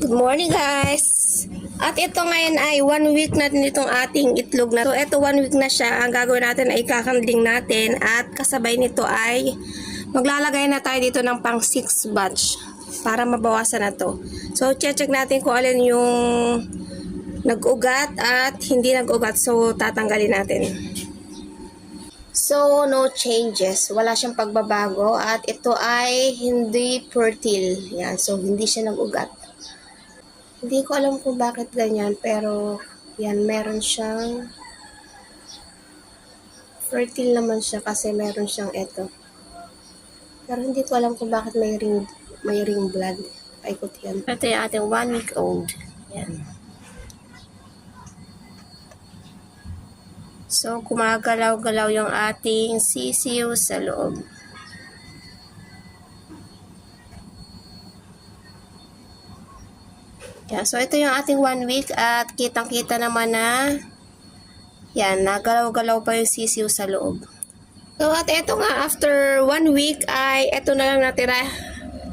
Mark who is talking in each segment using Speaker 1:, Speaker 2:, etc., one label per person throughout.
Speaker 1: Good morning guys! At ito ngayon ay 1 week na din itong ating itlog na to. Ito 1 week na siya. Ang gagawin natin ay kakanding natin at kasabay nito ay maglalagay na tayo dito ng pang 6 batch para mabawasan na to. So check natin kung alin yung nag-ugat at hindi nag-ugat. So tatanggalin natin. So no changes. Wala siyang pagbabago at ito ay hindi fertile. Yan. So hindi siya nag-ugat. Hindi ko alam kung bakit ganyan, pero yan, meron siyang fertile naman siya kasi meron siyang ito. Pero hindi ko alam kung bakit may ring blood. Paikot yan. Ito yung ating 1 week old. Yan. So, kumagalaw-galaw yung ating sisiw sa loob. Yan. So, ito yung ating 1 week at kitang-kita naman na yan, nagalaw-galaw pa yung sisiw sa loob. So, at ito nga, after 1 week ay ito na lang natira.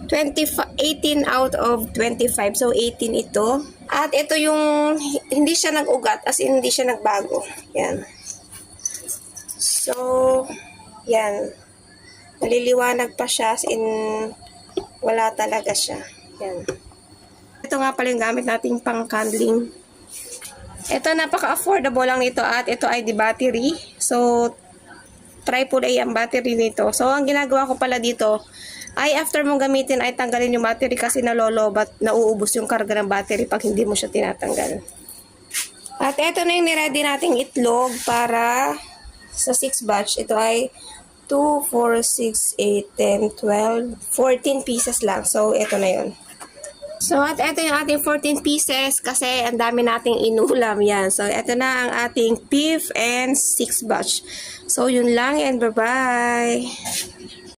Speaker 1: 18 out of 25. So, 18 ito. At ito yung hindi siya nag-ugat as in hindi siya nagbago. Yan. So, yan. Naliliwanag pa siya as in wala talaga siya. Yan. Ito nga pala yung gamit nating pang-candling. Ito, napaka-affordable lang nito at ito ay di battery. So, AAA ang battery nito. So, ang ginagawa ko pala dito ay after mong gamitin ay tanggalin yung battery kasi nalolobat, nauubos yung karga ng battery pag hindi mo siya tinatanggal. At ito na yung niready nating itlog para sa 6 batch. Ito ay 2, 4, 6, 8, 10, 12, 14 pieces lang. So, ito na yun. So, at ito yung ating 14 pieces kasi ang dami nating inulam yan. So, ito na ang ating beef and 6 batch. So, yun lang and bye-bye!